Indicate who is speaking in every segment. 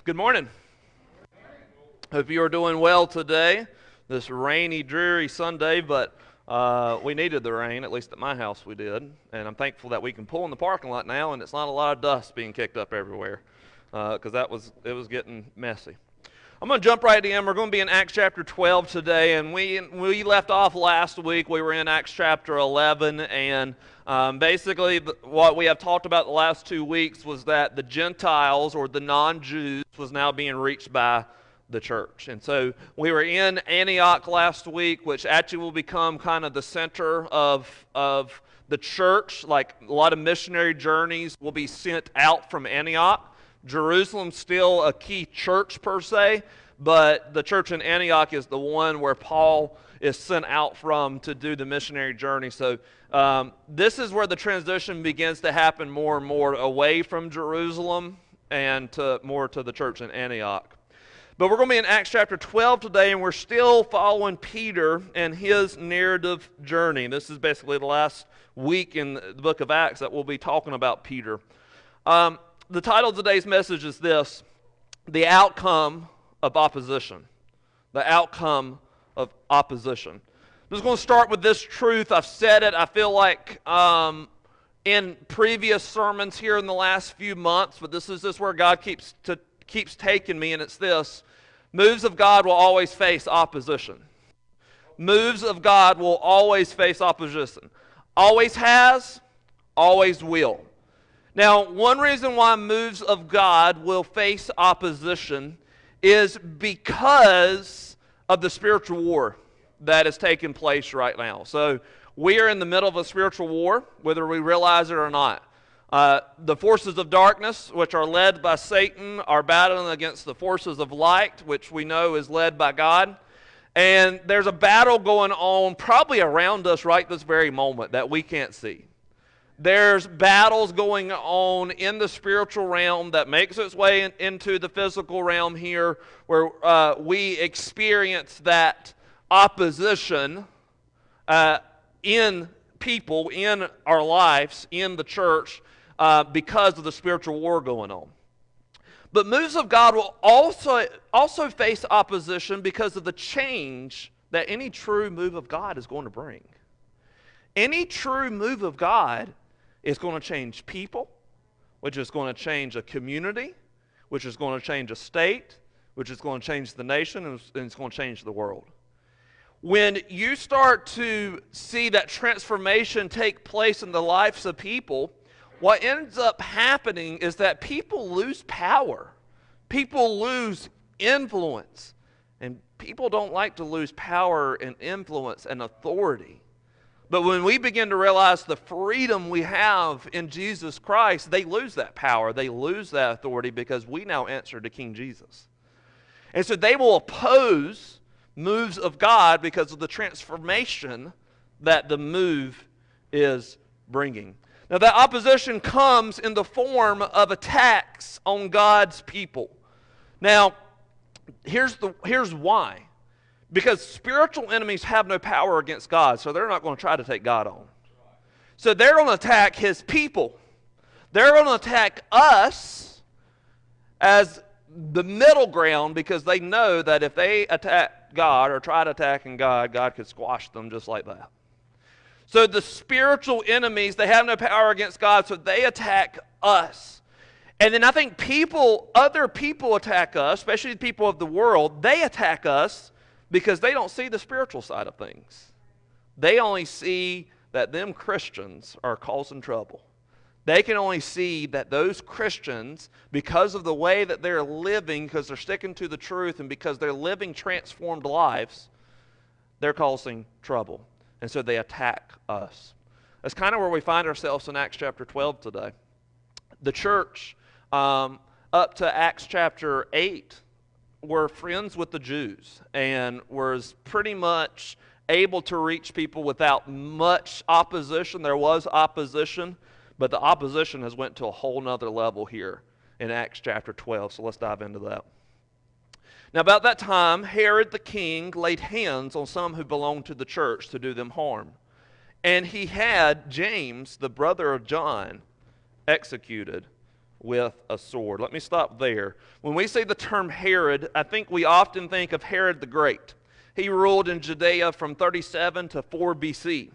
Speaker 1: Good morning. Hope you are doing well today, this rainy, dreary Sunday, but we needed the rain, at least at my house we did, and I'm thankful that we can pull in the parking lot now and it's not a lot of dust being kicked up everywhere, because it was getting messy. I'm going to jump right in. We're going to be in Acts chapter 12 today, and we left off last week. We were in Acts chapter 11, and basically what we have talked about the last 2 weeks was that the Gentiles, or the non-Jews, was now being reached by the church. And so we were in Antioch last week, which actually will become kind of the center of the church. Like a lot of missionary journeys will be sent out from Antioch. Jerusalem's still a key church per se, but the church in Antioch is the one where Paul is sent out from to do the missionary journey. So this is where the transition begins to happen more and more away from Jerusalem and more to the church in Antioch. But we're going to be in Acts chapter 12 today, and we're still following Peter and his narrative journey. This is basically the last week in the book of Acts that we'll be talking about Peter. The title of today's message is this: The Outcome of Opposition. The Outcome of Opposition. I'm just going to start with this truth. I've said it, I feel like, in previous sermons here in the last few months, but this is just where God keeps taking me, and it's this: moves of God will always face opposition. Moves of God will always face opposition. Always has, always will. Now, one reason why moves of God will face opposition is because of the spiritual war that is taking place right now. So we are in the middle of a spiritual war, whether we realize it or not. The forces of darkness, which are led by Satan, are battling against the forces of light, which we know is led by God. And there's a battle going on probably around us right this very moment that we can't see. There's battles going on in the spiritual realm that makes its way into the physical realm here, where we experience that opposition in people, in our lives, in the church, because of the spiritual war going on. But moves of God will also face opposition because of the change that any true move of God is going to bring. Any true move of God is going to change people, which is going to change a community, which is going to change a state, which is going to change the nation, and it's going to change the world. When you start to see that transformation take place in the lives of people, what ends up happening is that people lose power. People lose influence. And people don't like to lose power and influence and authority. But when we begin to realize the freedom we have in Jesus Christ, they lose that power. They lose that authority because we now answer to King Jesus. And so they will oppose moves of God because of the transformation that the move is bringing. Now, that opposition comes in the form of attacks on God's people. Now, here's why. Because spiritual enemies have no power against God, so they're not going to try to take God on. So they're going to attack His people. They're going to attack us as the middle ground, because they know that if they attack God or try to attack God, God could squash them just like that. So the spiritual enemies, they have no power against God, so they attack us. And then I think other people attack us, especially the people of the world. They attack us because they don't see the spiritual side of things. They only see that them Christians are causing trouble. They can only see that those Christians, because of the way that they're living, because they're sticking to the truth, and because they're living transformed lives, they're causing trouble. And so they attack us. That's kind of where we find ourselves in Acts chapter 12 today. The church, up to Acts chapter 8, were friends with the Jews and was pretty much able to reach people without much opposition. There was opposition, but the opposition has went to a whole nother level here in Acts chapter 12. So let's dive into that. Now, about that time, Herod the king laid hands on some who belonged to the church to do them harm. And he had James, the brother of John, executed with a sword. Let me stop there. When we say the term Herod, I think we often think of Herod the Great. He ruled in Judea from 37 to 4 BC.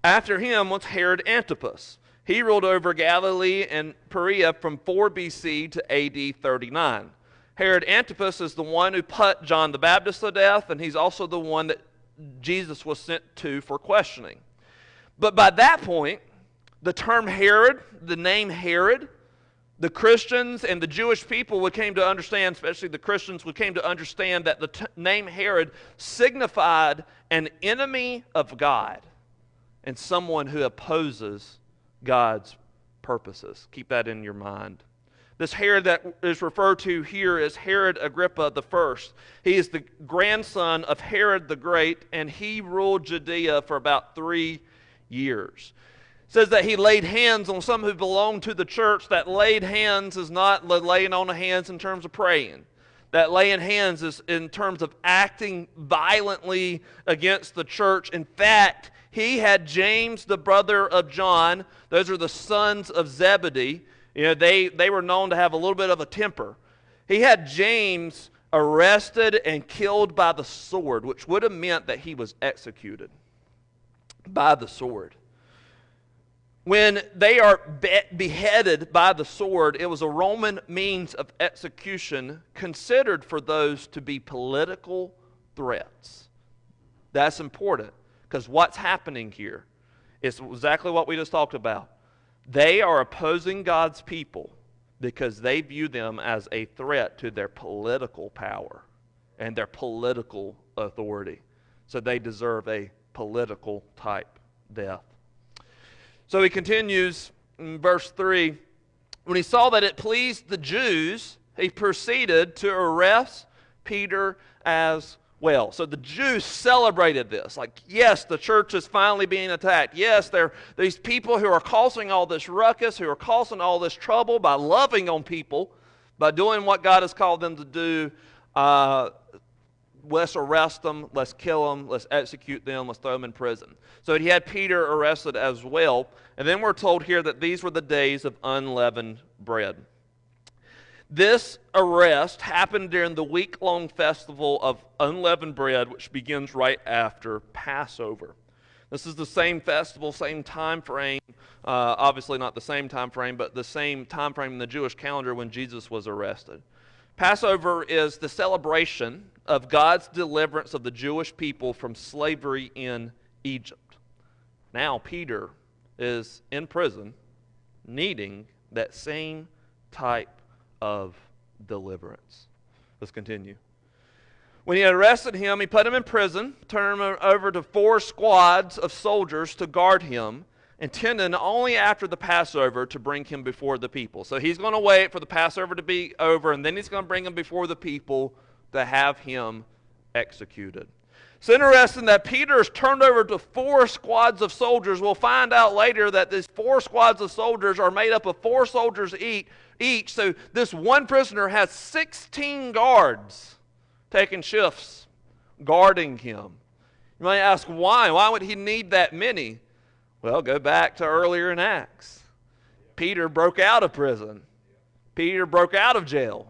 Speaker 1: After him was Herod Antipas. He ruled over Galilee and Perea from 4 BC to AD 39. Herod Antipas is the one who put John the Baptist to death, and he's also the one that Jesus was sent to for questioning. But by that point, the term Herod, the name Herod, the Christians and the Jewish people would came to understand, especially the Christians, would came to understand that the name Herod signified an enemy of God and someone who opposes God's purposes. Keep that in your mind. This Herod that is referred to here is Herod Agrippa I. He is the grandson of Herod the Great, and he ruled Judea for about 3 years. It says that he laid hands on some who belonged to the church. That laid hands is not laying on the hands in terms of praying. That laying hands is in terms of acting violently against the church. In fact, he had James, the brother of John. Those are the sons of Zebedee. You know, they were known to have a little bit of a temper. He had James arrested and killed by the sword, which would have meant that he was executed by the sword. When they are beheaded by the sword, it was a Roman means of execution considered for those to be political threats. That's important because what's happening here is exactly what we just talked about. They are opposing God's people because they view them as a threat to their political power and their political authority. So they deserve a political type death. So he continues in verse 3. When he saw that it pleased the Jews, he proceeded to arrest Peter as well. So the Jews celebrated this. Like, yes, the church is finally being attacked. Yes, there are these people who are causing all this ruckus, who are causing all this trouble by loving on people, by doing what God has called them to do. Let's arrest them, let's kill them, let's execute them, let's throw them in prison. So he had Peter arrested as well. And then we're told here that these were the days of unleavened bread. This arrest happened during the week-long festival of unleavened bread, which begins right after Passover. This is the same festival, same time frame, obviously not the same time frame, but the same time frame in the Jewish calendar when Jesus was arrested. Passover is the celebration of God's deliverance of the Jewish people from slavery in Egypt. Now Peter is in prison needing that same type of deliverance. Let's continue. When he had arrested him, he put him in prison, turned him over to 4 squads of soldiers to guard him, intending only after the Passover to bring him before the people. So he's going to wait for the Passover to be over, and then he's going to bring him before the people to have him executed. It's interesting that Peter is turned over to 4 squads of soldiers. We'll find out later that these 4 squads of soldiers are made up of 4 soldiers each. So this one prisoner has 16 guards taking shifts, guarding him. You might ask why? Why would he need that many? Well, go back to earlier in Acts. Peter broke out of prison. Peter broke out of jail.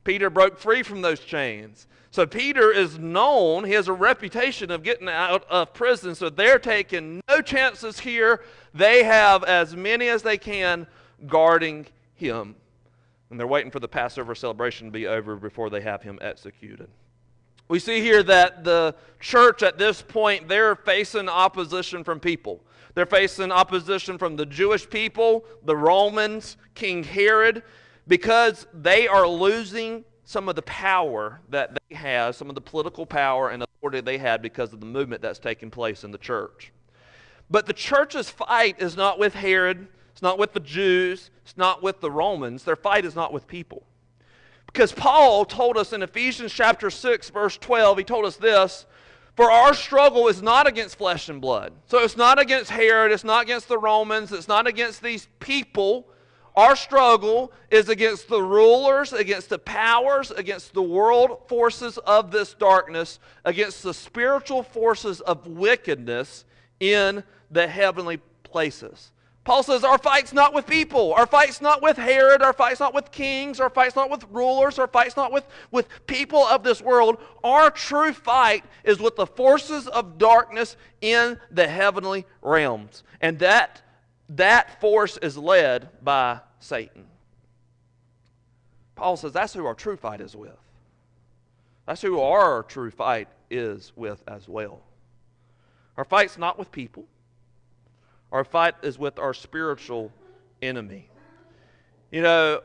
Speaker 1: Peter broke free from those chains. So Peter is known, he has a reputation of getting out of prison, so they're taking no chances here. They have as many as they can guarding him. And they're waiting for the Passover celebration to be over before they have him executed. We see here that the church at this point, they're facing opposition from people. They're facing opposition from the Jewish people, the Romans, King Herod, because they are losing some of the power that they have, some of the political power and authority they had because of the movement that's taking place in the church. But the church's fight is not with Herod, it's not with the Jews, it's not with the Romans. Their fight is not with people. Because Paul told us in Ephesians chapter 6, verse 12, he told us this, for our struggle is not against flesh and blood. So it's not against Herod, it's not against the Romans, it's not against these people. Our struggle is against the rulers, against the powers, against the world forces of this darkness, against the spiritual forces of wickedness in the heavenly places. Paul says our fight's not with people. Our fight's not with Herod. Our fight's not with kings. Our fight's not with rulers. Our fight's not with people of this world. Our true fight is with the forces of darkness in the heavenly realms. And that force is led by Satan. Paul says that's who our true fight is with. That's who our true fight is with as well. Our fight's not with people. Our fight is with our spiritual enemy. You know,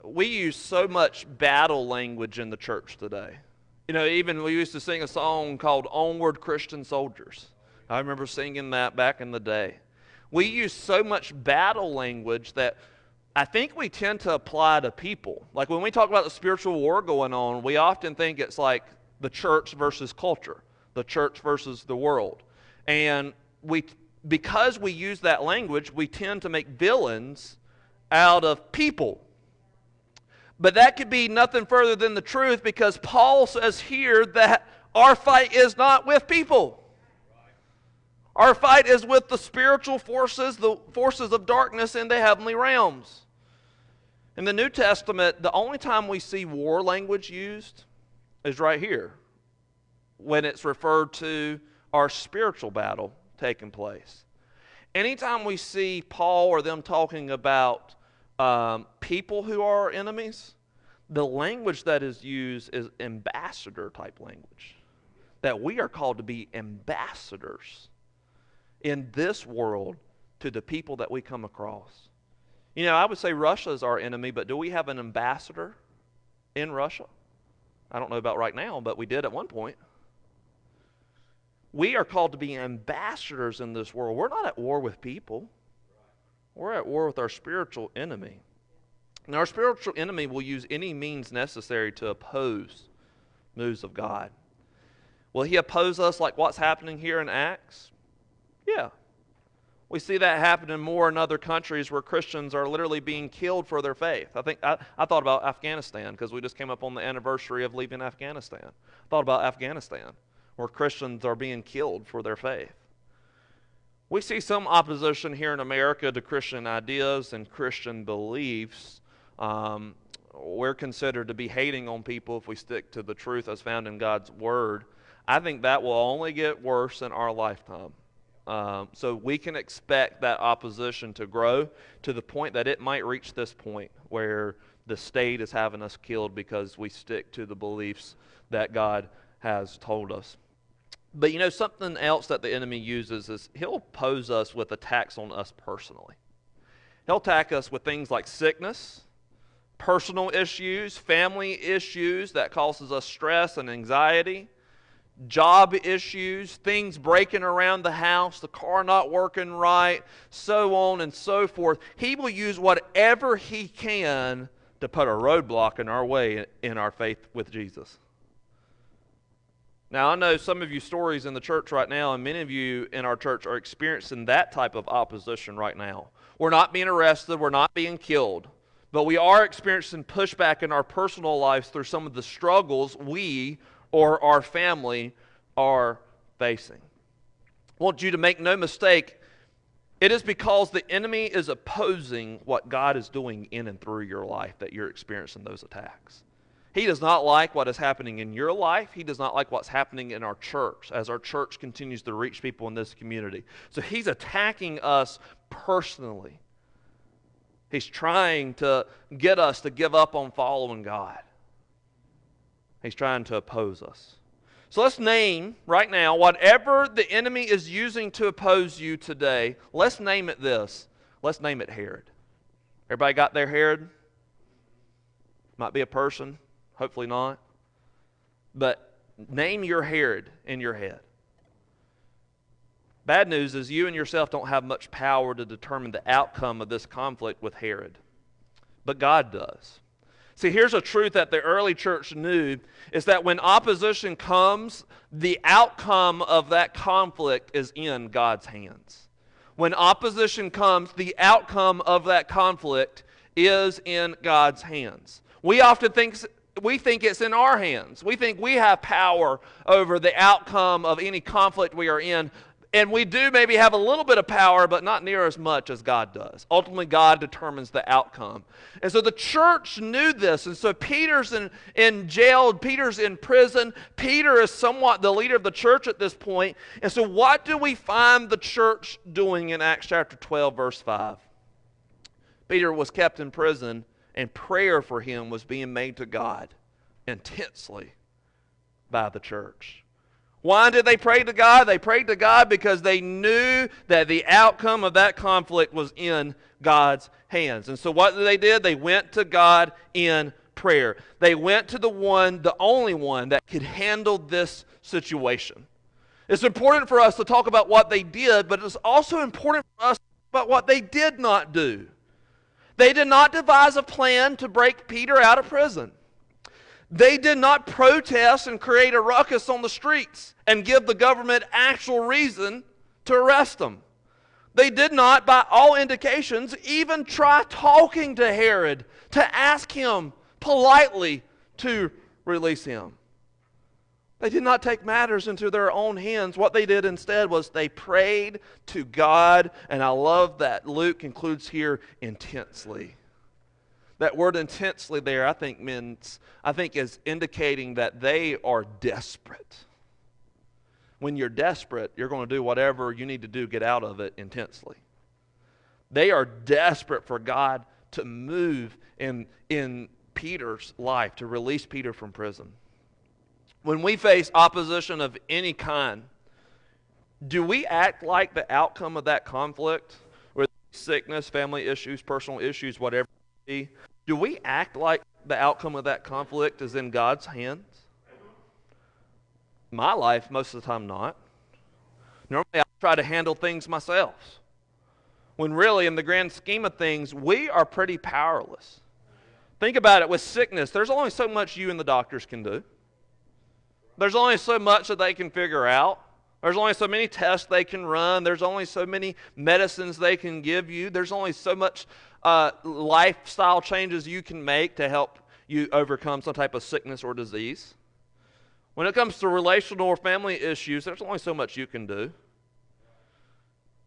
Speaker 1: we use so much battle language in the church today. You know, even we used to sing a song called Onward Christian Soldiers. I remember singing that back in the day. We use so much battle language that I think we tend to apply to people. Like when we talk about the spiritual war going on, we often think it's like the church versus culture, the church versus the world. And because we use that language, we tend to make villains out of people. But that could be nothing further than the truth, because Paul says here that our fight is not with people. Our fight is with the spiritual forces, the forces of darkness in the heavenly realms. In the New Testament, the only time we see war language used is right here, when it's referred to our spiritual battle taking place. Anytime we see Paul or them talking about people who are our enemies, the language that is used is ambassador type language. That we are called to be ambassadors in this world to the people that we come across. You know, I would say Russia is our enemy, but do we have an ambassador in Russia? I don't know about right now, but we did at one point. We are called to be ambassadors in this world. We're not at war with people. We're at war with our spiritual enemy. And our spiritual enemy will use any means necessary to oppose moves of God. Will he oppose us like what's happening here in Acts? Yeah. We see that happening more in other countries where Christians are literally being killed for their faith. I thought about Afghanistan because we just came up on the anniversary of leaving Afghanistan. I thought about Afghanistan, where Christians are being killed for their faith. We see some opposition here in America to Christian ideas and Christian beliefs. We're considered to be hating on people if we stick to the truth as found in God's Word. I think that will only get worse in our lifetime. So we can expect that opposition to grow to the point that it might reach this point where the state is having us killed because we stick to the beliefs that God has told us. But you know, something else that the enemy uses is he'll oppose us with attacks on us personally. He'll attack us with things like sickness, personal issues, family issues that causes us stress and anxiety, job issues, things breaking around the house, the car not working right, so on and so forth. He will use whatever he can to put a roadblock in our way in our faith with Jesus. Now, I know some of you stories in the church right now, and many of you in our church are experiencing that type of opposition right now. We're not being arrested, we're not being killed, but we are experiencing pushback in our personal lives through some of the struggles we or our family are facing. I want you to make no mistake, it is because the enemy is opposing what God is doing in and through your life that you're experiencing those attacks. He does not like what is happening in your life. He does not like what's happening in our church as our church continues to reach people in this community. So he's attacking us personally. He's trying to get us to give up on following God. He's trying to oppose us. So let's name right now whatever the enemy is using to oppose you today. Let's name it this. Let's name it Herod. Everybody got their Herod? Might be a person. Hopefully not. But name your Herod in your head. Bad news is you and yourself don't have much power to determine the outcome of this conflict with Herod. But God does. See, here's a truth that the early church knew, is that when opposition comes, the outcome of that conflict is in God's hands. When opposition comes, the outcome of that conflict is in God's hands. We often think it's in our hands. We think we have power over the outcome of any conflict we are in. And we do maybe have a little bit of power, but not near as much as God does. Ultimately, God determines the outcome. And so the church knew this. And so Peter's in jail, Peter's in prison. Peter is somewhat the leader of the church at this point. And so what do we find the church doing in Acts chapter 12, verse 5? Peter was kept in prison, and prayer for him was being made to God intensely by the church. Why did they pray to God? They prayed to God because they knew that the outcome of that conflict was in God's hands. And so what they did? They went to God in prayer. They went to the one, the only one that could handle this situation. It's important for us to talk about what they did, but it's also important for us to talk about what they did not do. They did not devise a plan to break Peter out of prison. They did not protest and create a ruckus on the streets and give the government actual reason to arrest them. They did not, by all indications, even try talking to Herod to ask him politely to release him. They did not take matters into their own hands. What they did instead was they prayed to God, and I love that Luke includes here intensely. That word intensely there, I think is indicating that they are desperate. When you're desperate, you're going to do whatever you need to do, get out of it intensely. They are desperate for God to move in Peter's life, to release Peter from prison. When we face opposition of any kind, do we act like the outcome of that conflict, whether it's sickness, family issues, personal issues, whatever it may be, do we act like the outcome of that conflict is in God's hands? My life, most of the time, not. Normally, I try to handle things myself. When really, in the grand scheme of things, we are pretty powerless. Think about it with sickness. There's only so much you and the doctors can do. There's only so much that they can figure out. There's only so many tests they can run. There's only so many medicines they can give you. There's only so much lifestyle changes you can make to help you overcome some type of sickness or disease. When it comes to relational or family issues, there's only so much you can do.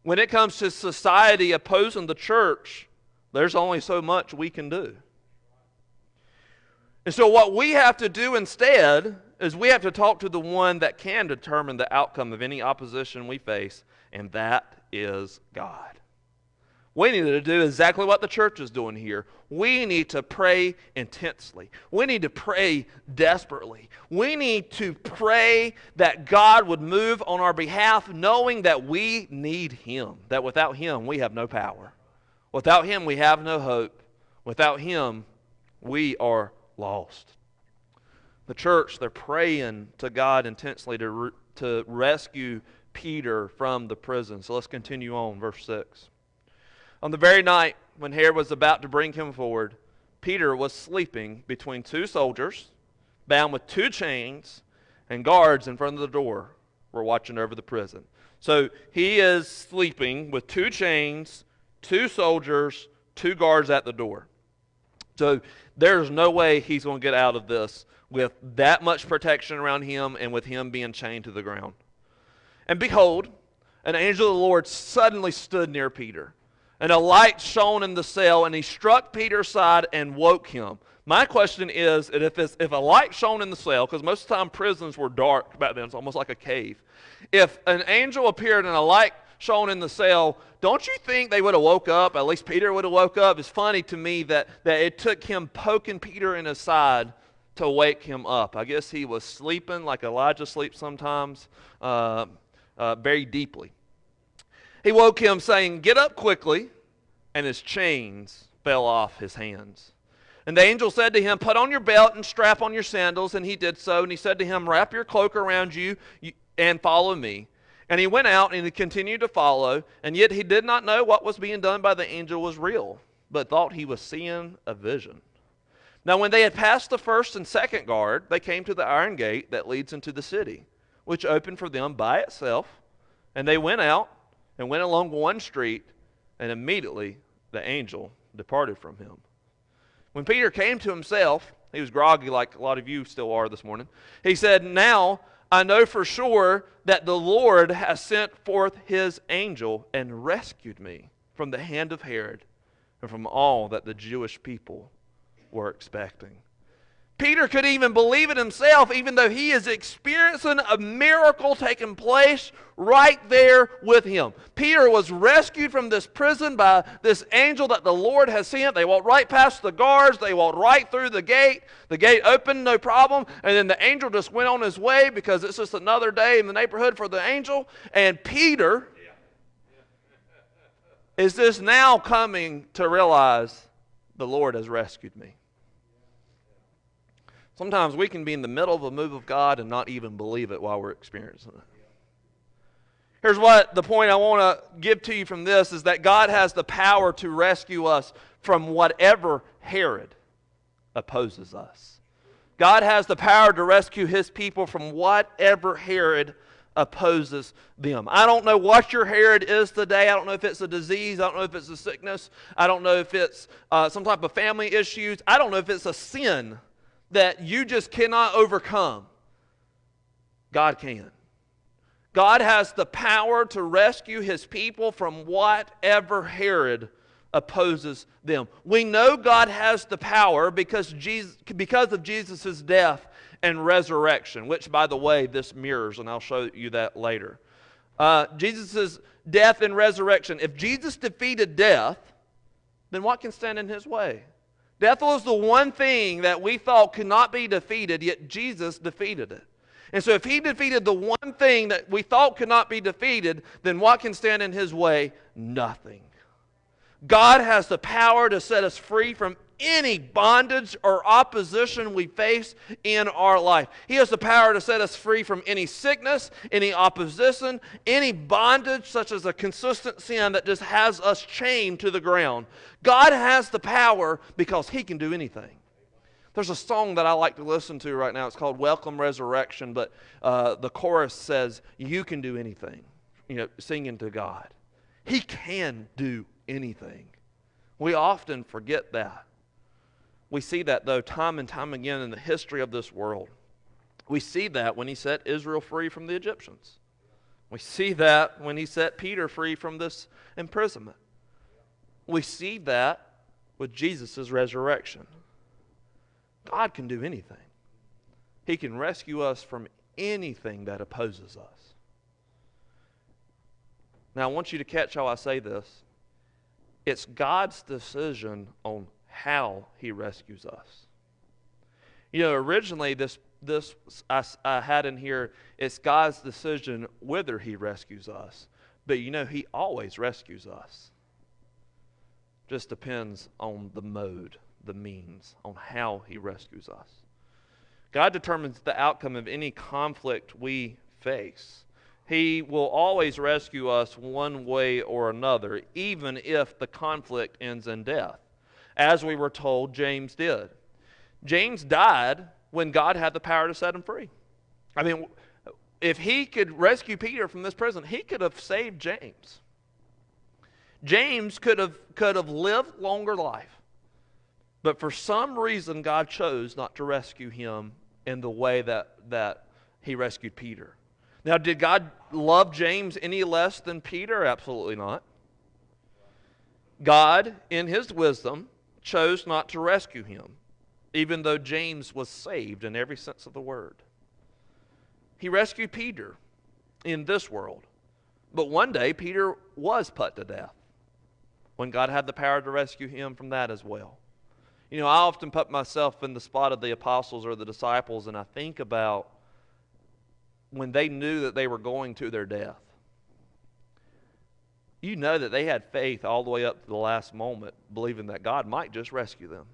Speaker 1: When it comes to society opposing the church, there's only so much we can do. And so what we have to do instead is we have to talk to the one that can determine the outcome of any opposition we face, and that is God. We need to do exactly what the church is doing here. We need to pray intensely. We need to pray desperately. We need to pray that God would move on our behalf, knowing that we need Him, that without Him we have no power. Without Him we have no hope. Without Him we are lost. The church, they're praying to God intensely to rescue Peter from the prison. So let's continue on, verse 6. On the very night when Herod was about to bring him forward, Peter was sleeping between two soldiers, bound with two chains, and guards in front of the door were watching over the prison. So he is sleeping with two chains, two soldiers, two guards at the door. So there's no way he's going to get out of this with that much protection around him and with him being chained to the ground. And behold, an angel of the Lord suddenly stood near Peter. And a light shone in the cell, and he struck Peter's side and woke him. My question is, if a light shone in the cell, because most of the time prisons were dark back then, it's almost like a cave. If an angel appeared and a light shone in the cell, don't you think they would have woke up? At least Peter would have woke up. It's funny to me that it took him poking Peter in his side to wake him up. I guess he was sleeping like Elijah sleeps sometimes, very deeply. He woke him saying, "Get up quickly," and his chains fell off his hands. And the angel said to him, "Put on your belt and strap on your sandals." And he did so. And he said to him, "Wrap your cloak around you and follow me." And he went out and he continued to follow. And yet he did not know what was being done by the angel was real, but thought he was seeing a vision. Now when they had passed the first and second guard, they came to the iron gate that leads into the city, which opened for them by itself. And they went out and went along one street, and immediately the angel departed from him. When Peter came to himself, he was groggy like a lot of you still are this morning. He said, "Now I know for sure that the Lord has sent forth his angel and rescued me from the hand of Herod and from all that the Jewish people were expecting. Peter could even believe it himself, even though he is experiencing a miracle taking place right there with him. Peter was rescued from this prison by this angel that the Lord has sent. They walked right past the guards. They walked right through the gate. The gate opened, no problem. And then the angel just went on his way because it's just another day in the neighborhood for the angel. And Peter is just now coming to realize the Lord has rescued me. Sometimes we can be in the middle of a move of God and not even believe it while we're experiencing it. Here's what the point I want to give to you from this is that God has the power to rescue us from whatever Herod opposes us. God has the power to rescue his people from whatever Herod opposes them. I don't know what your Herod is today. I don't know if it's a disease. I don't know if it's a sickness. I don't know if it's some type of family issues. I don't know if it's a sin that you just cannot overcome. God can. God has the power to rescue his people from whatever Herod opposes them. We know God has the power because of Jesus' death and resurrection, which, by the way, this mirrors, and I'll show you that later. Jesus' death and resurrection. If Jesus defeated death, then what can stand in his way? Death was the one thing that we thought could not be defeated, yet Jesus defeated it. And so if he defeated the one thing that we thought could not be defeated, then what can stand in his way? Nothing. God has the power to set us free from any bondage or opposition we face in our life. He has the power to set us free from any sickness, any opposition, any bondage such as a consistent sin that just has us chained to the ground. God has the power because he can do anything. There's a song that I like to listen to right now. It's called Welcome Resurrection, but the chorus says, you can do anything, singing to God. He can do anything. We often forget that. We see that, though, time and time again in the history of this world. We see that when he set Israel free from the Egyptians. We see that when he set Peter free from this imprisonment. We see that with Jesus' resurrection. God can do anything. He can rescue us from anything that opposes us. Now, I want you to catch how I say this. It's God's decision on how he rescues us. Originally this I had in here, it's God's decision whether he rescues us. But he always rescues us. Just depends on the mode, the means, on how he rescues us. God determines the outcome of any conflict we face. He will always rescue us one way or another, even if the conflict ends in death, as we were told James did. James died when God had the power to set him free. I mean, if he could rescue Peter from this prison, he could have saved James. James could have lived longer life. But for some reason, God chose not to rescue him in the way that he rescued Peter. Now, did God love James any less than Peter? Absolutely not. God, in his wisdom, chose not to rescue him, even though James was saved in every sense of the word. He rescued Peter in this world. But one day, Peter was put to death when God had the power to rescue him from that as well. I often put myself in the spot of the apostles or the disciples, and I think about when they knew that they were going to their death. That they had faith all the way up to the last moment, believing that God might just rescue them.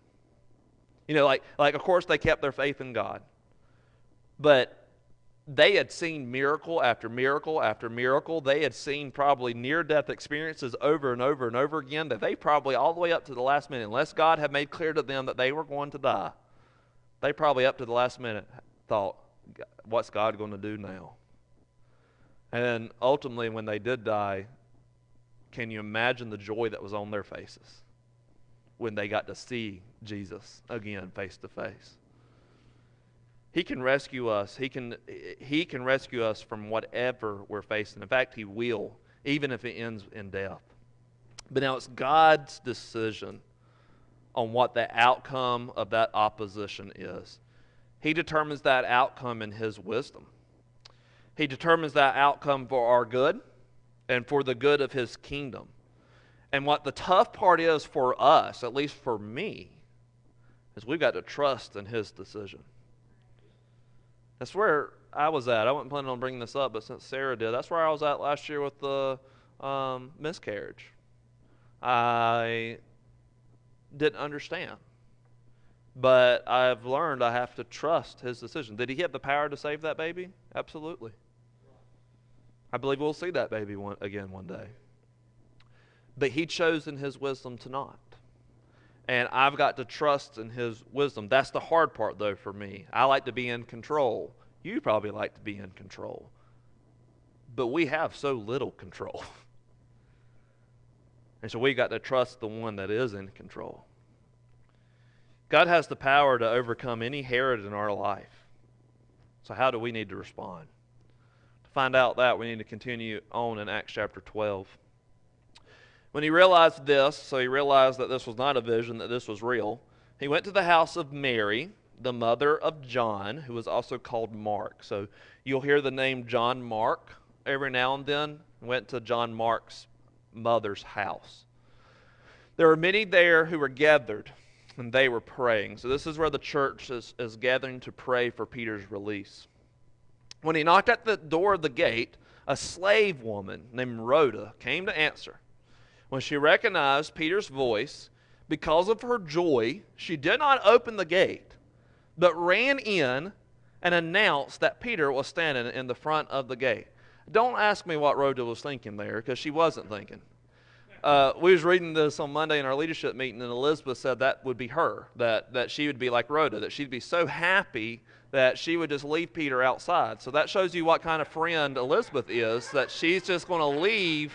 Speaker 1: Of course they kept their faith in God. But they had seen miracle after miracle after miracle. They had seen probably near-death experiences over and over and over again that they probably all the way up to the last minute, unless God had made clear to them that they were going to die, they probably up to the last minute thought, what's God going to do now? And then ultimately when they did die, can you imagine the joy that was on their faces when they got to see Jesus again face to face? He can rescue us. He can rescue us from whatever we're facing. In fact, He will, even if it ends in death. But now it's God's decision on what the outcome of that opposition is. He determines that outcome in His wisdom. He determines that outcome for our good and for the good of His kingdom. And what the tough part is for us, at least for me, is we've got to trust in His decision. That's where I was at. I wasn't planning on bringing this up, but since Sarah did, that's where I was at last year with the miscarriage. I didn't understand. But I've learned I have to trust His decision. Did He have the power to save that baby? Absolutely. I believe we'll see that baby again one day. But He chose in His wisdom to not. And I've got to trust in His wisdom. That's the hard part, though, for me. I like to be in control. You probably like to be in control. But we have so little control. And so we've got to trust the one that is in control. God has the power to overcome any Herod in our life. So how do we need to respond? To find out that, we need to continue on in Acts chapter 12. When he realized this, so he realized that this was not a vision, that this was real, he went to the house of Mary, the mother of John, who was also called Mark. So you'll hear the name John Mark every now and then. Went to John Mark's mother's house. There were many there who were gathered, and they were praying. So this is where the church is gathering to pray for Peter's release. When he knocked at the door of the gate, a slave woman named Rhoda came to answer. When she recognized Peter's voice, because of her joy, she did not open the gate, but ran in and announced that Peter was standing in the front of the gate. Don't ask me what Rhoda was thinking there, because she wasn't thinking. We was reading this on Monday in our leadership meeting, and Elizabeth said that would be her, that she would be like Rhoda, that she'd be so happy that she would just leave Peter outside. So that shows you what kind of friend Elizabeth is, that she's just going to leave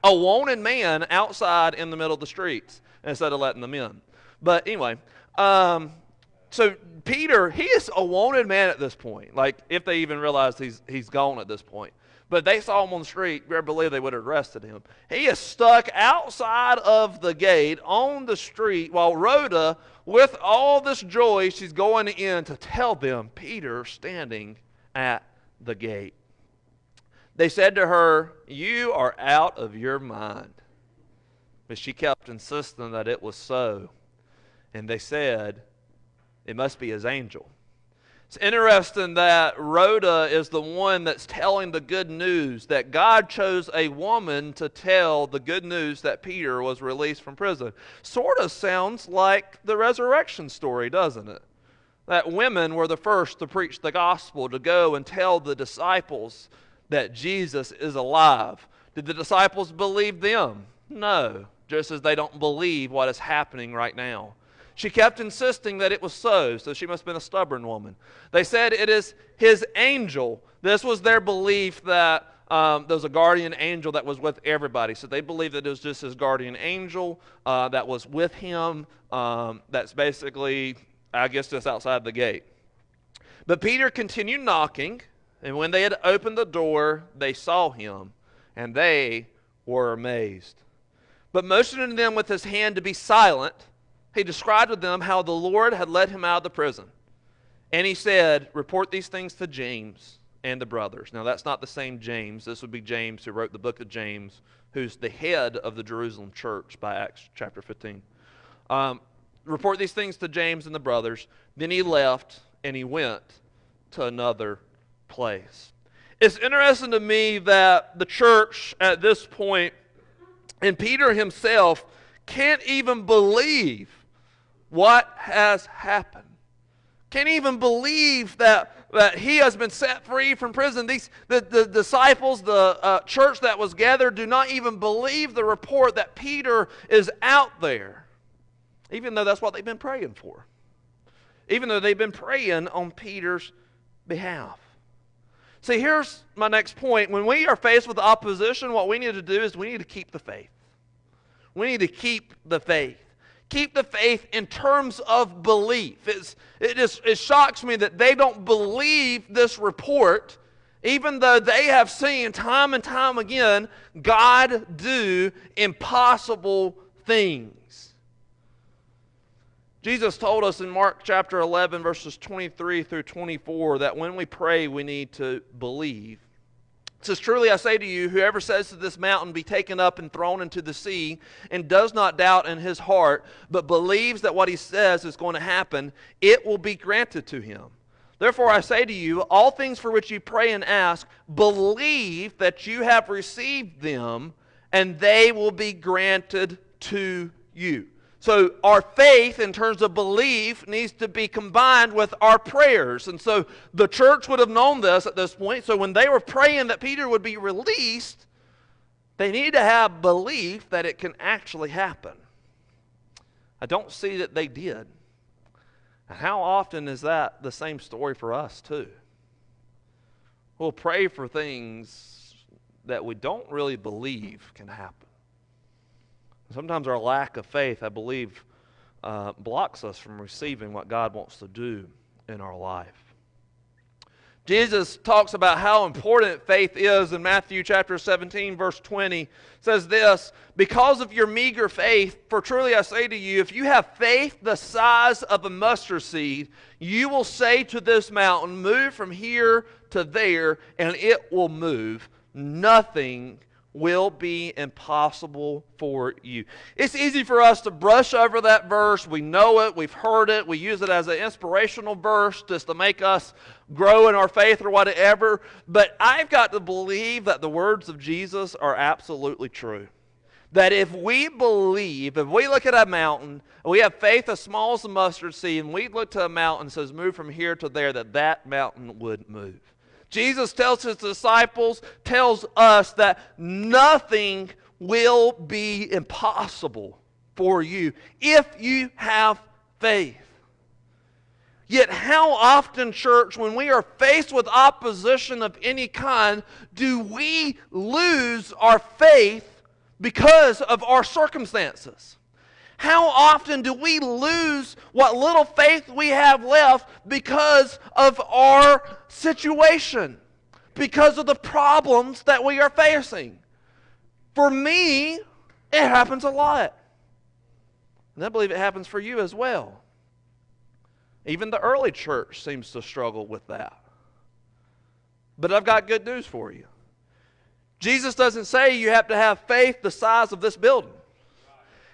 Speaker 1: a wanted man outside in the middle of the streets instead of letting them in. But anyway, so Peter, he is a wanted man at this point, like if they even realize he's gone at this point. But they saw him on the street, I believe they would have arrested him. He is stuck outside of the gate on the street while Rhoda, with all this joy, she's going in to tell them Peter standing at the gate. They said to her, "You are out of your mind." But she kept insisting that it was so. And they said, "It must be his angel." It's interesting that Rhoda is the one that's telling the good news, that God chose a woman to tell the good news that Peter was released from prison. Sort of sounds like the resurrection story, doesn't it? That women were the first to preach the gospel, to go and tell the disciples that Jesus is alive. Did the disciples believe them? No, just as they don't believe what is happening right now. She kept insisting that it was so she must have been a stubborn woman. They said it is his angel. This was their belief that there was a guardian angel that was with everybody. So they believed that it was just his guardian angel that was with him. That's basically, I guess, just outside the gate. But Peter continued knocking, and when they had opened the door, they saw him, and they were amazed. But motioning them with his hand to be silent, he described to them how the Lord had led him out of the prison. And he said, "Report these things to James and the brothers." Now, that's not the same James. This would be James who wrote the book of James, who's the head of the Jerusalem church by Acts chapter 15. Report these things to James and the brothers. Then he left, and he went to another place. It's interesting to me that the church at this point, and Peter himself, can't even believe what has happened. Can't even believe that he has been set free from prison. The disciples, the church that was gathered, do not even believe the report that Peter is out there, even though that's what they've been praying for. Even though they've been praying on Peter's behalf. See, here's my next point. When we are faced with opposition, what we need to do is we need to keep the faith. We need to keep the faith. keep the faith in terms of belief. It shocks me that they don't believe this report, even though they have seen time and time again God do impossible things. Jesus told us in Mark chapter 11, verses 23 through 24, that when we pray, we need to believe. It says, "Truly I say to you, whoever says to this mountain, be taken up and thrown into the sea, and does not doubt in his heart, but believes that what he says is going to happen, it will be granted to him. Therefore I say to you, all things for which you pray and ask, believe that you have received them, and they will be granted to you." So our faith in terms of belief needs to be combined with our prayers. And so the church would have known this at this point. So when they were praying that Peter would be released, they need to have belief that it can actually happen. I don't see that they did. And how often is that the same story for us too? We'll pray for things that we don't really believe can happen. Sometimes our lack of faith, I believe, blocks us from receiving what God wants to do in our life. Jesus talks about how important faith is in Matthew chapter 17, verse 20. It says this, "Because of your meager faith, for truly I say to you, if you have faith the size of a mustard seed, you will say to this mountain, move from here to there, and it will move. Nothing will be impossible for you." It's easy for us to brush over that verse. We know it. We've heard it. We use it as an inspirational verse just to make us grow in our faith or whatever. But I've got to believe that the words of Jesus are absolutely true. That if we believe, if we look at a mountain, and we have faith as small as a mustard seed, and we look to a mountain and says, move from here to there, that mountain would move. Jesus tells his disciples, tells us that nothing will be impossible for you if you have faith. Yet how often, church, when we are faced with opposition of any kind, do we lose our faith because of our circumstances? How often do we lose what little faith we have left because of our situation, because of the problems that we are facing? For me, it happens a lot. And I believe it happens for you as well. Even the early church seems to struggle with that. But I've got good news for you. Jesus doesn't say you have to have faith the size of this building.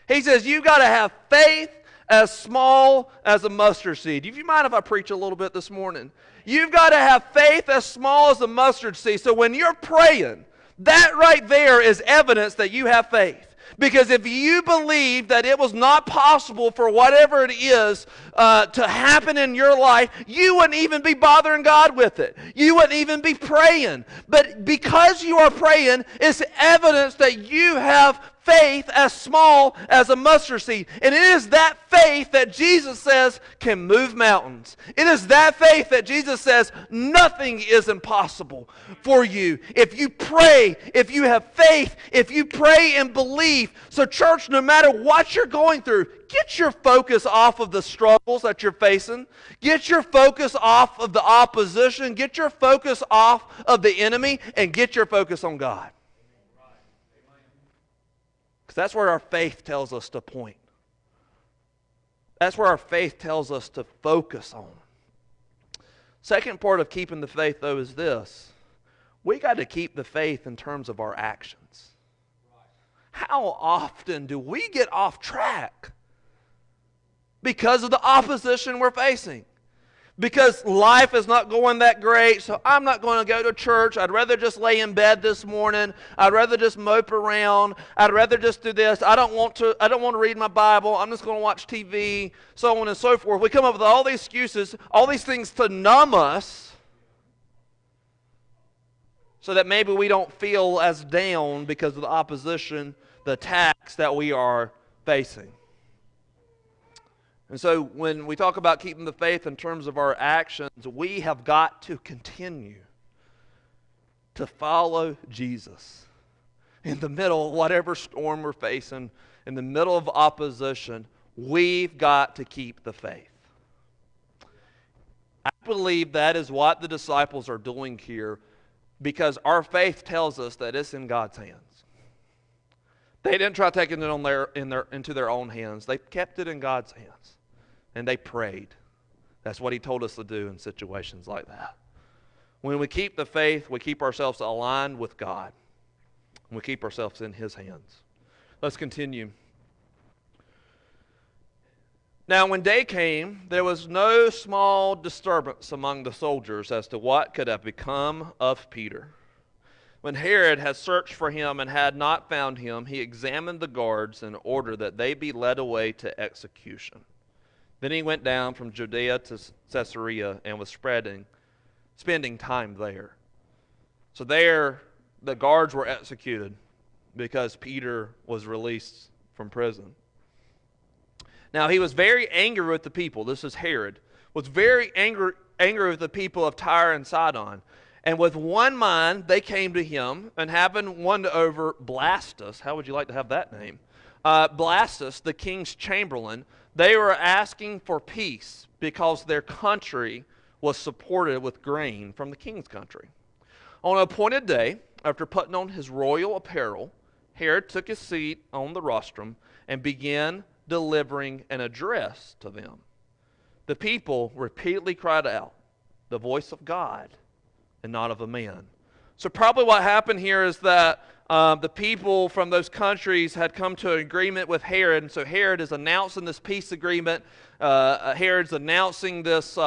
Speaker 1: He says you've got to have faith as small as a mustard seed. Do you mind if I preach a little bit this morning? You've got to have faith as small as a mustard seed. So when you're praying, that right there is evidence that you have faith. Because if you believe that it was not possible for whatever it is to happen in your life, you wouldn't even be bothering God with it. You wouldn't even be praying. But because you are praying, it's evidence that you have faith as small as a mustard seed. And it is that faith that Jesus says can move mountains. It is that faith that Jesus says nothing is impossible for you. If you pray, if you have faith, if you pray and believe. So church, no matter what you're going through, get your focus off of the struggles that you're facing. Get your focus off of the opposition. Get your focus off of the enemy and get your focus on God. Because that's where our faith tells us to point. That's where our faith tells us to focus on. Second part of keeping the faith, though, is this. We got to keep the faith in terms of our actions. How often do we get off track because of the opposition we're facing? Because life is not going that great, so I'm not going to go to church. I'd rather just lay in bed this morning. I'd rather just mope around. I'd rather just do this. I don't want to read my Bible. I'm just going to watch TV, so on and so forth. We come up with all these excuses, all these things to numb us so that maybe we don't feel as down because of the opposition, the attacks that we are facing. And so when we talk about keeping the faith in terms of our actions, we have got to continue to follow Jesus. In the middle of whatever storm we're facing, in the middle of opposition, We've got to keep the faith. I believe that is what the disciples are doing here, because our faith tells us that it's in God's hands. They didn't try taking it into their own hands. They kept it in God's hands, and they prayed. That's what He told us to do in situations like that. When we keep the faith, we keep ourselves aligned with God, and we keep ourselves in His hands. Let's continue. Now, when day came, there was no small disturbance among the soldiers as to what could have become of Peter. When Herod had searched for him and had not found him, he examined the guards in order that they be led away to execution. Then he went down from Judea to Caesarea and was spending time there. So there, the guards were executed because Peter was released from prison. Now he was very angry with the people. This is Herod. Was very angry with the people of Tyre and Sidon. And with one mind they came to him, and having won over Blastus, how would you like to have that name? Blastus, the king's chamberlain, they were asking for peace because their country was supported with grain from the king's country. On an appointed day, after putting on his royal apparel, Herod took his seat on the rostrum and began delivering an address to them. The people repeatedly cried out, "The voice of God and not of a man." So probably what happened here is that the people from those countries had come to an agreement with Herod, and so Herod is announcing this peace agreement. Herod's announcing this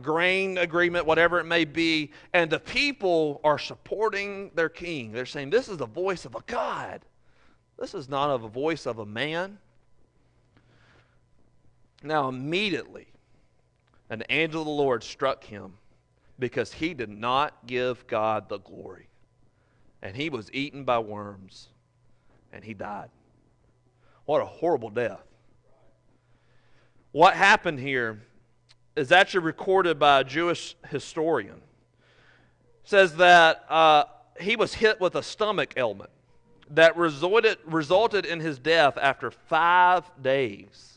Speaker 1: grain agreement, whatever it may be, and the people are supporting their king. They're saying, this is the voice of a God. This is not of a voice of a man. Now immediately, an angel of the Lord struck him because he did not give God the glory. And he was eaten by worms, and he died. What a horrible death. What happened here is actually recorded by a Jewish historian. It says that he was hit with a stomach ailment that resulted in his death after 5 days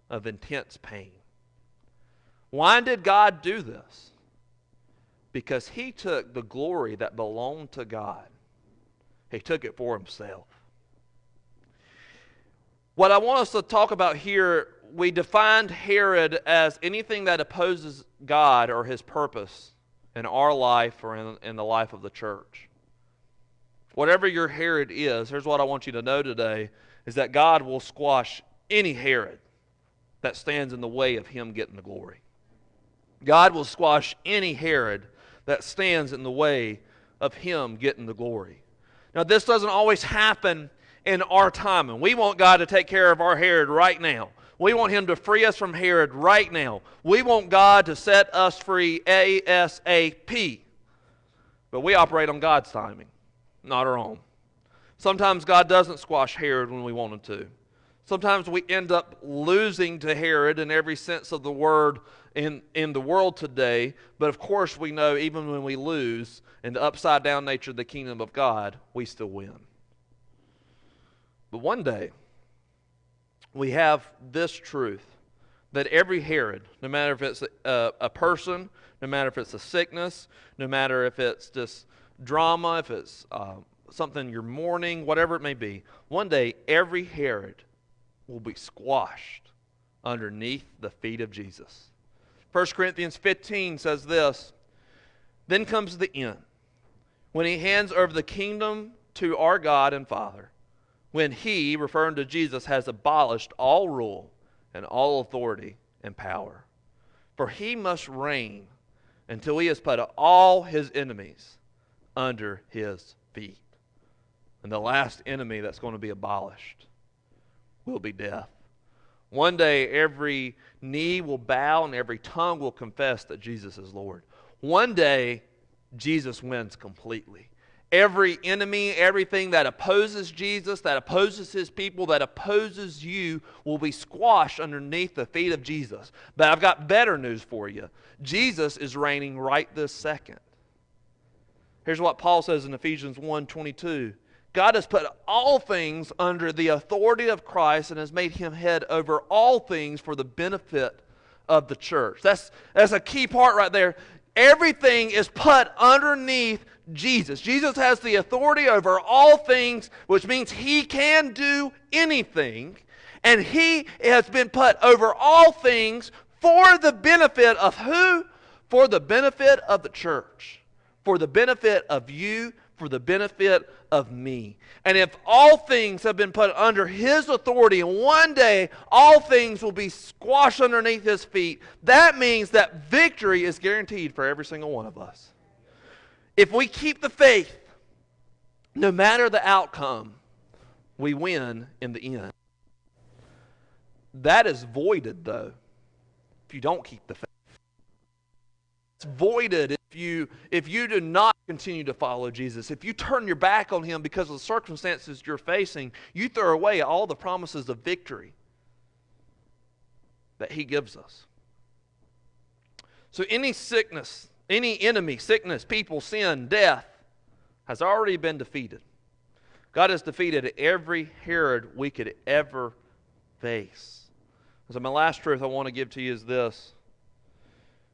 Speaker 1: of intense pain. Why did God do this? Because he took the glory that belonged to God. He took it for himself. What I want us to talk about here, we defined Herod as anything that opposes God or his purpose in our life or in the life of the church. Whatever your Herod is, here's what I want you to know today, is that God will squash any Herod that stands in the way of him getting the glory. God will squash any Herod that stands in the way of him getting the glory. Now, this doesn't always happen in our time, and we want God to take care of our Herod right now. We want him to free us from Herod right now. We want God to set us free ASAP. But we operate on God's timing, not our own. Sometimes God doesn't squash Herod when we want him to. Sometimes we end up losing to Herod in every sense of the word in the world today. But of course we know even when we lose in the upside down nature of the kingdom of God, we still win. But one day, we have this truth, that every Herod, no matter if it's a person, no matter if it's a sickness, no matter if it's just drama, if it's something you're mourning, whatever it may be, one day every Herod will be squashed underneath the feet of Jesus. 1 Corinthians 15 says this, "Then comes the end, when he hands over the kingdom to our God and Father, when he," referring to Jesus, "has abolished all rule and all authority and power. For he must reign until he has put all his enemies under his feet." And the last enemy that's going to be abolished will be death. One day every knee will bow and every tongue will confess that Jesus is Lord. One day Jesus wins completely. Every enemy, everything that opposes Jesus, that opposes his people, that opposes you, will be squashed underneath the feet of Jesus. But I've got better news for you. Jesus is reigning right this second. Here's what Paul says in Ephesians 1:22. God has put all things under the authority of Christ and has made him head over all things for the benefit of the church. That's a key part right there. Everything is put underneath Jesus. Jesus has the authority over all things, which means he can do anything. And he has been put over all things for the benefit of who? For the benefit of the church. For the benefit of you, for the benefit of me. And if all things have been put under his authority, and one day all things will be squashed underneath his feet, that means that victory is guaranteed for every single one of us. If we keep the faith, no matter the outcome, we win in the end. That is voided, though, if you don't keep the faith. It's voided if you do not continue to follow Jesus. If you turn your back on him because of the circumstances you're facing, you throw away all the promises of victory that he gives us. So any sickness, any enemy, sickness, people, sin, death, has already been defeated. God has defeated every Herod we could ever face. So my last truth I want to give to you is this.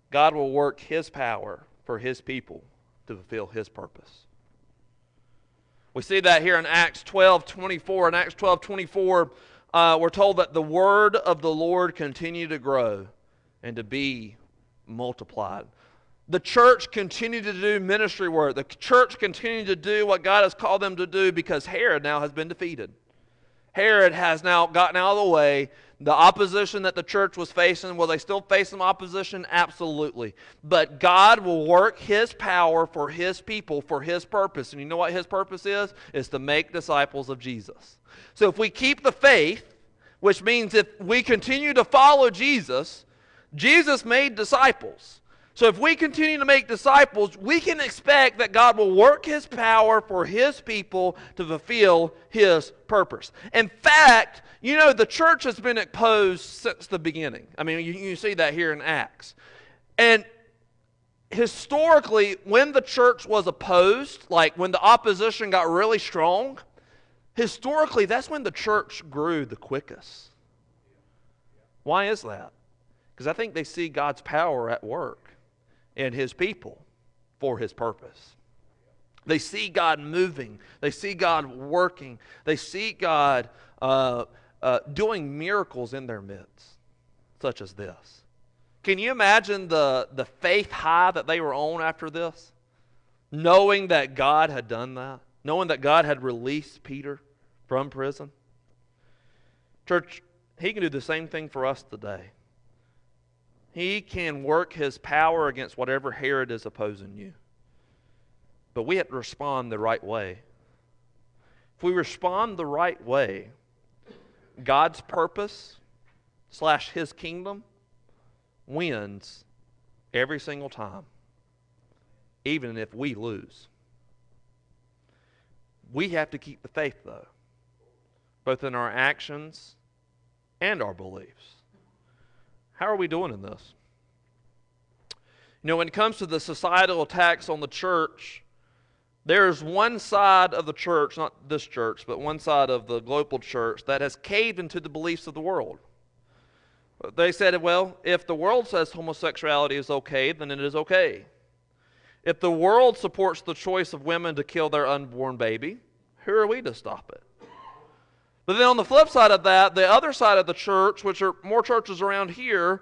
Speaker 1: God will work his power for his people to fulfill his purpose. We see that here in Acts 12:24. In Acts 12:24, we're told that the word of the Lord continued to grow and to be multiplied. The church continued to do ministry work. The church continued to do what God has called them to do because Herod now has been defeated. Herod has now gotten out of the way. The opposition that the church was facing, will they still face some opposition? Absolutely. But God will work his power for his people, for his purpose. And you know what his purpose is? It's to make disciples of Jesus. So if we keep the faith, which means if we continue to follow Jesus, Jesus made disciples. So if we continue to make disciples, we can expect that God will work his power for his people to fulfill his purpose. In fact, you know, the church has been opposed since the beginning. I mean, you see that here in Acts. And historically, when the church was opposed, like when the opposition got really strong, historically, that's when the church grew the quickest. Why is that? Because I think they see God's power at work in his people for his purpose. They see God moving. They see God working. They see God doing miracles in their midst, such as this. Can you imagine the faith high that they were on after this? Knowing that God had done that. Knowing that God had released Peter from prison. Church, he can do the same thing for us today. He can work his power against whatever Herod is opposing you. But we have to respond the right way. If we respond the right way, God's purpose / his kingdom wins every single time, even if we lose. We have to keep the faith, though, both in our actions and our beliefs. How are we doing in this? You know, when it comes to the societal attacks on the church, there's one side of the church, not this church, but one side of the global church that has caved into the beliefs of the world. They said, well, if the world says homosexuality is okay, then it is okay. If the world supports the choice of women to kill their unborn baby, who are we to stop it? But then on the flip side of that, the other side of the church, which are more churches around here,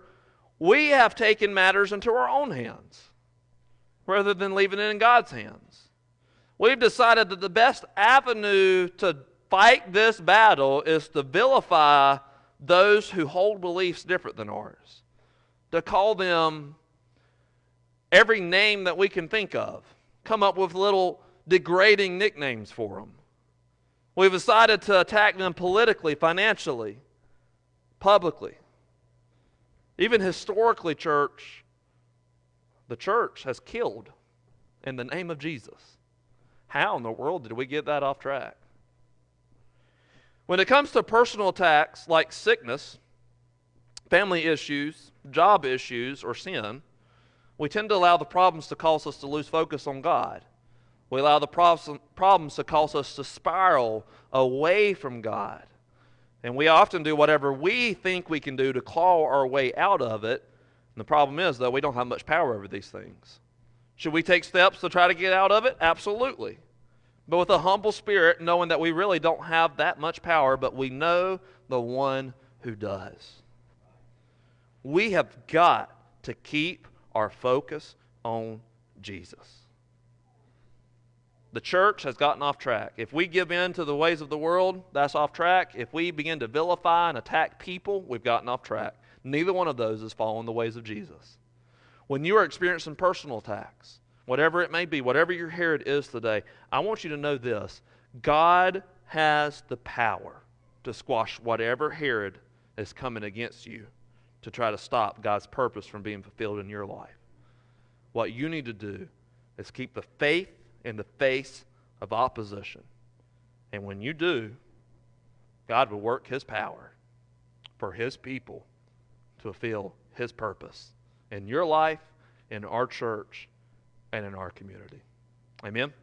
Speaker 1: we have taken matters into our own hands rather than leaving it in God's hands. We've decided that the best avenue to fight this battle is to vilify those who hold beliefs different than ours, to call them every name that we can think of, come up with little degrading nicknames for them. We've decided to attack them politically, financially, publicly. Even historically, church, the church has killed in the name of Jesus. How in the world did we get that off track? When it comes to personal attacks like sickness, family issues, job issues, or sin, we tend to allow the problems to cause us to lose focus on God. We allow the problems to cause us to spiral away from God. And we often do whatever we think we can do to claw our way out of it. And the problem is, though, we don't have much power over these things. Should we take steps to try to get out of it? Absolutely. But with a humble spirit, knowing that we really don't have that much power, but we know the one who does. We have got to keep our focus on Jesus. The church has gotten off track. If we give in to the ways of the world, that's off track. If we begin to vilify and attack people, we've gotten off track. Neither one of those is following the ways of Jesus. When you are experiencing personal attacks, whatever it may be, whatever your Herod is today, I want you to know this. God has the power to squash whatever Herod is coming against you to try to stop God's purpose from being fulfilled in your life. What you need to do is keep the faith in the face of opposition. And when you do, God will work His power for His people to fulfill His purpose in your life, in our church, and in our community. Amen?